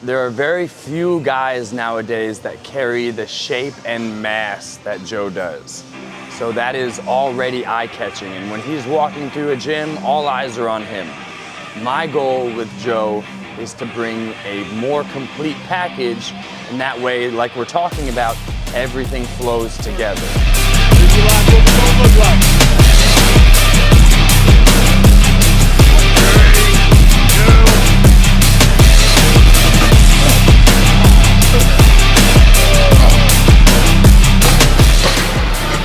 There are very few guys nowadays that carry the shape and mass that Joe does. So that is already eye-catching, and when he's walking through a gym, all eyes are on him. My goal with Joe is to bring a more complete package, and that way, like we're talking about, everything flows together.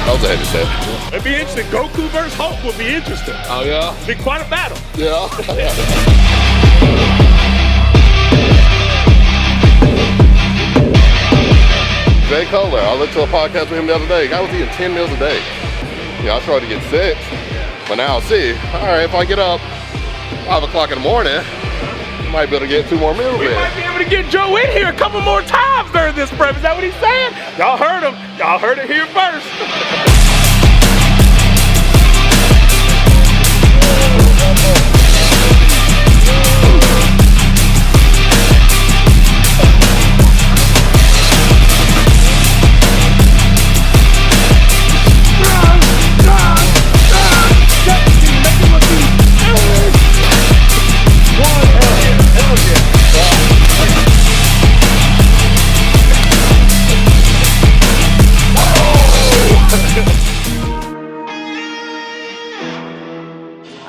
That was a heavy set. It'd be interesting. Goku versus Hulk would be interesting. Oh, yeah? It'd be quite a battle. Yeah. Jay Cutler, I listened to a podcast with him the other day. Guy was eating 10 meals a day. I tried to get 6, but now see, all right, if I get up 5 o'clock in the morning, I might be able to get 2 more meals in. We might be able to get Joe in here a couple more times during this prep. Is that what he's saying? Y'all heard him. Y'all heard it here first.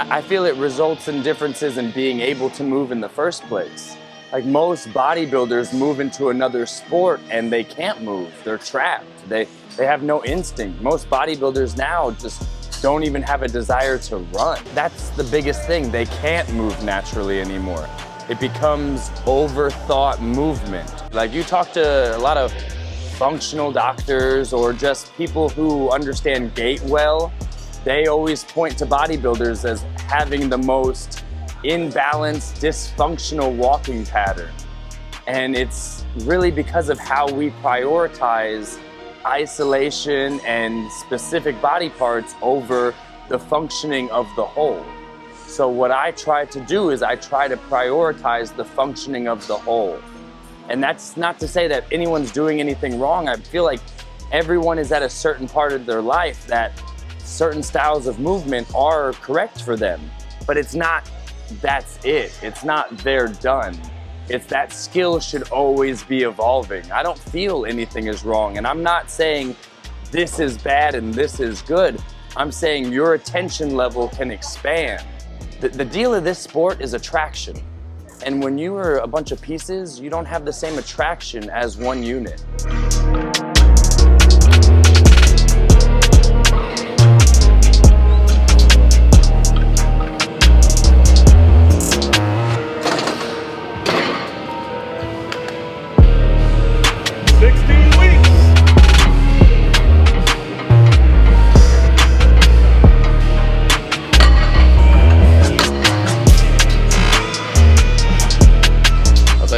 I feel it results in differences in being able to move in the first place. Like most bodybuilders move into another sport and they can't move, they're trapped. They have no instinct. Most bodybuilders now just don't even have a desire to run. That's the biggest thing, they can't move naturally anymore. It becomes overthought movement. Like you talk to a lot of functional doctors or just people who understand gait well, they always point to bodybuilders as having the most imbalanced, dysfunctional walking pattern. And it's really because of how we prioritize isolation and specific body parts over the functioning of the whole. So what I try to do is I try to prioritize the functioning of the whole. And that's not to say that anyone's doing anything wrong. I feel like everyone is at a certain part of their life that certain styles of movement are correct for them, but it's not that's it. It's not they're done. It's that skill should always be evolving. I don't feel anything is wrong, and I'm not saying this is bad and this is good. I'm saying your attention level can expand. The deal of this sport is attraction, and when you are a bunch of pieces, you don't have the same attraction as one unit.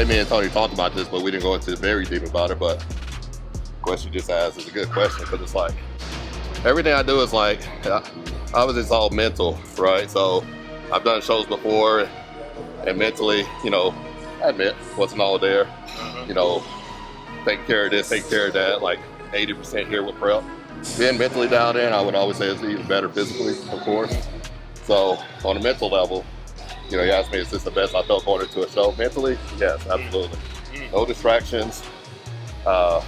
Me and Tony talked about this, but we didn't go into very deep about it. But the question you just asked is a good question, because it's like everything I do is like obviously it's all mental, right? So I've done shows before, and mentally, I admit wasn't all there. Taking care of this, taking care of that, like 80% here with prep. Being mentally down there, and I would always say it's even better physically, of course. So on a mental level, you asked me, is this the best I felt going into a show? Mentally, yes, absolutely. No distractions. Body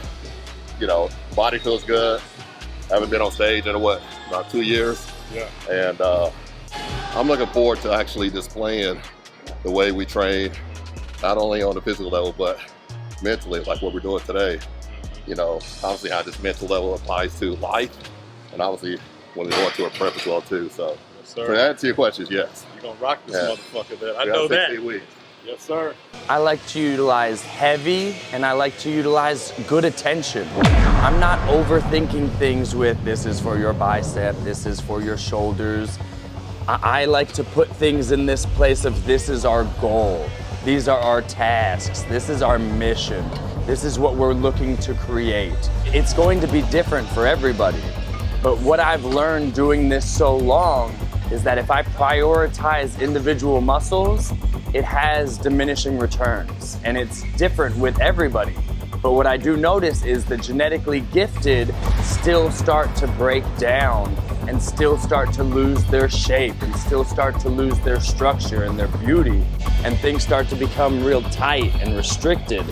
feels good. Haven't been on stage in about 2 years. Yeah. And I'm looking forward to actually displaying the way we train, not only on the physical level, but mentally, like what we're doing today. Obviously how this mental level applies to life, and obviously when we're going to a prep as well too, so. Sir. To answer your questions, yes. You're gonna rock this motherfucker then. I We know got that. 16 weeks. Yes, sir. I like to utilize heavy, and I like to utilize good attention. I'm not overthinking things with this is for your bicep, this is for your shoulders. I like to put things in this place of this is our goal. These are our tasks. This is our mission. This is what we're looking to create. It's going to be different for everybody. But what I've learned doing this so long is that if I prioritize individual muscles, it has diminishing returns, and it's different with everybody. But what I do notice is the genetically gifted still start to break down and still start to lose their shape and still start to lose their structure and their beauty, and things start to become real tight and restricted.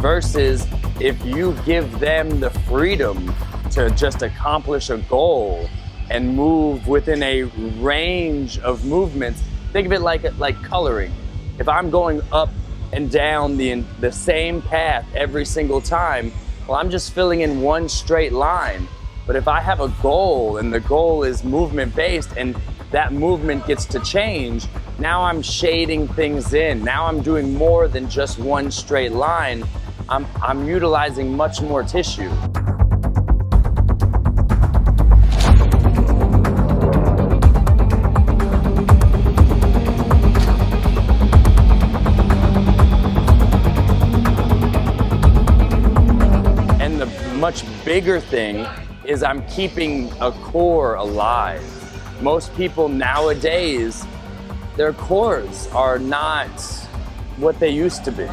Versus if you give them the freedom to just accomplish a goal and move within a range of movements, think of it like coloring. If I'm going up and down the same path every single time, well, I'm just filling in one straight line. But if I have a goal and the goal is movement based and that movement gets to change, now I'm shading things in. Now I'm doing more than just one straight line. I'm utilizing much more tissue. And the much bigger thing is I'm keeping a core alive. Most people nowadays, their cores are not what they used to be.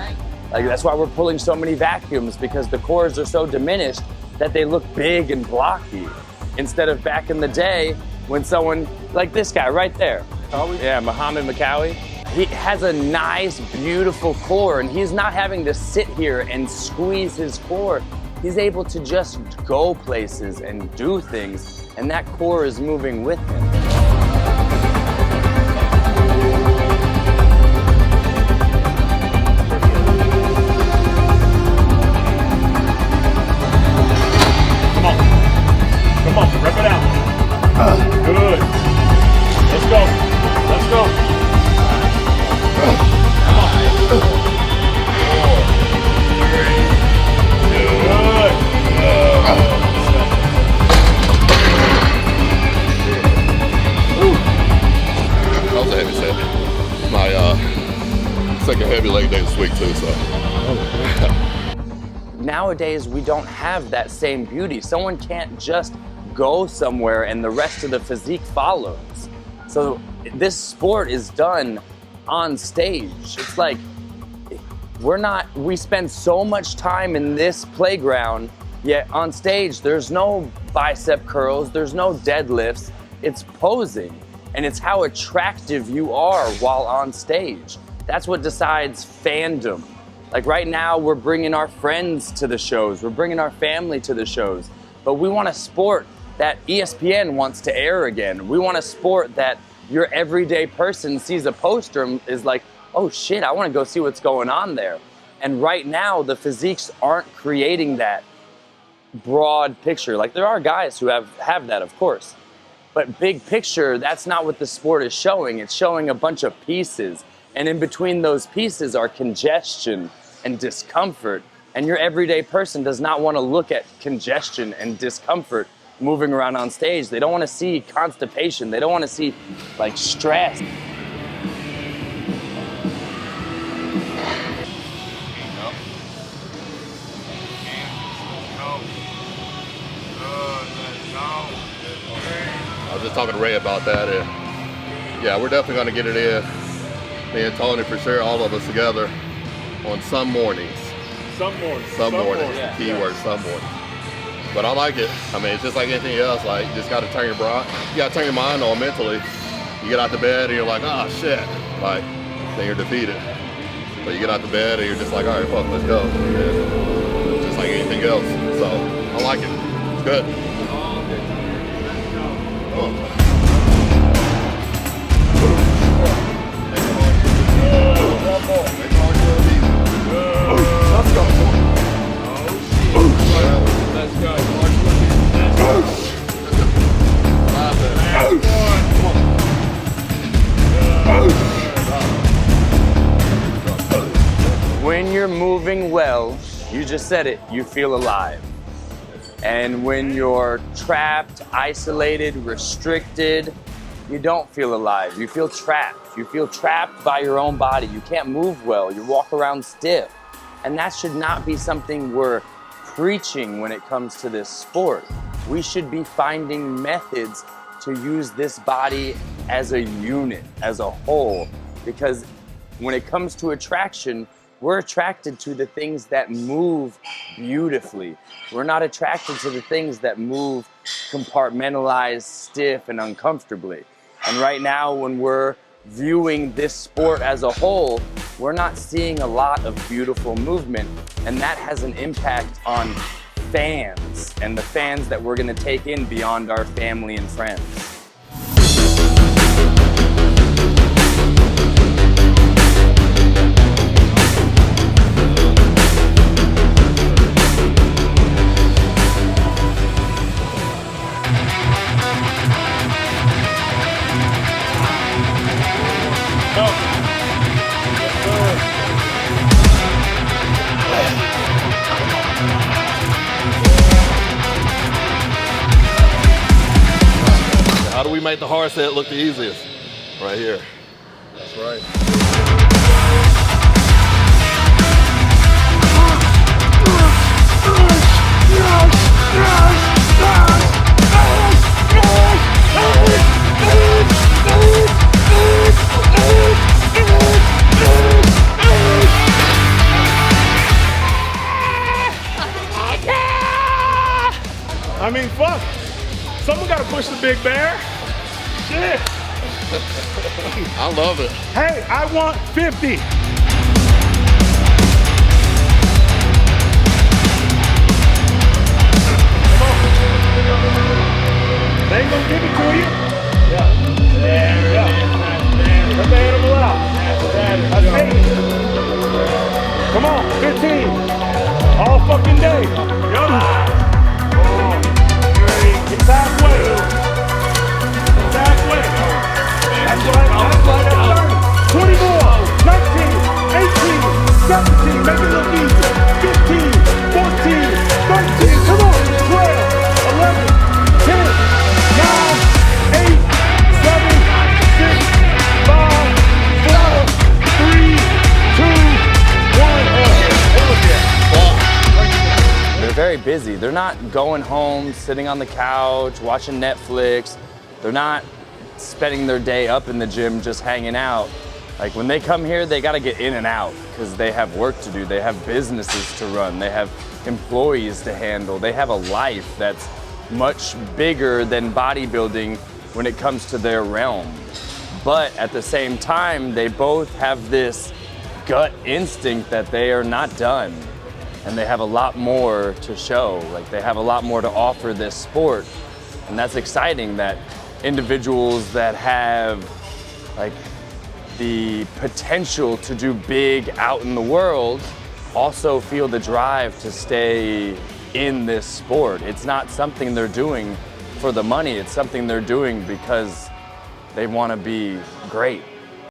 Like, that's why we're pulling so many vacuums, because the cores are so diminished that they look big and blocky. Instead of back in the day when someone, like this guy right there. Yeah, Mackey. He has a nice, beautiful core, and he's not having to sit here and squeeze his core. He's able to just go places and do things, and that core is moving with him. Come on, rip it out. Good. Let's go. Let's go. Come on. 4, 3. Good. That was a heavy set. My second heavy leg day this week too, so. Nowadays, we don't have that same beauty. Someone can't just go somewhere and the rest of the physique follows. So this sport is done on stage. It's like, we spend so much time in this playground, yet on stage, there's no bicep curls, there's no deadlifts. It's posing, and it's how attractive you are while on stage. That's what decides fandom. Like right now, we're bringing our friends to the shows, we're bringing our family to the shows, but we want a sport that ESPN wants to air again. We want a sport that your everyday person sees a poster and is like, oh shit, I want to go see what's going on there. And right now, the physiques aren't creating that broad picture. Like, there are guys who have that, of course, but big picture, that's not what the sport is showing. It's showing a bunch of pieces. And in between those pieces are congestion and discomfort. And your everyday person does not want to look at congestion and discomfort moving around on stage. They don't want to see constipation. They don't want to see like stress. I was just talking to Ray about that, and yeah, we're definitely going to get it in. Me and Tony, for sure, all of us together on some mornings. Some mornings. Some mornings. Yeah. Keyword, some mornings. But I like it. I mean, it's just like anything else. Like, you just got to turn your mind on mentally. You get out the bed and you're like, oh shit. Like, then you're defeated. But you get out the bed and you're just like, all right, fuck, let's go. And just like anything else. So I like it. It's good. Oh. When you're moving well, you just said it, you feel alive. And when you're trapped, isolated, restricted, you don't feel alive. You feel trapped. You feel trapped by your own body. You can't move well. You walk around stiff. And that should not be something we're preaching when it comes to this sport. We should be finding methods to use this body as a unit, as a whole, because when it comes to attraction, we're attracted to the things that move beautifully. We're not attracted to the things that move compartmentalized, stiff, and uncomfortably. And right now, when we're viewing this sport as a whole, we're not seeing a lot of beautiful movement, and that has an impact on fans and the fans that we're gonna take in beyond our family and friends. How do we make the hard set look the easiest? Right here. That's right. I mean, fuck. Someone got to push the big bear. Shit. I love it. Hey, I want 50. They ain't gonna give it to you. Yeah. There we go. Let the animal out. That's 8. Come on, 15. All fucking day. Yo. It's halfway. It's halfway. That's right, that's 30. 20 more. 19, 18, 17. Make it look easy. 15, 14, 13. Come on. 12, 11, 10, 9, 8, 7, 6, 5, 4, 3, 2, 1. They're very busy. They're not going home, sitting on the couch, watching Netflix. They're not spending their day up in the gym just hanging out. Like when they come here, they gotta get in and out because they have work to do. They have businesses to run. They have employees to handle. They have a life that's much bigger than bodybuilding when it comes to their realm. But at the same time, they both have this gut instinct that they are not done. And they have a lot more to show. Like they have a lot more to offer this sport. And that's exciting that individuals that have like the potential to do big out in the world also feel the drive to stay in this sport. It's not something they're doing for the money. It's something they're doing because they want to be great.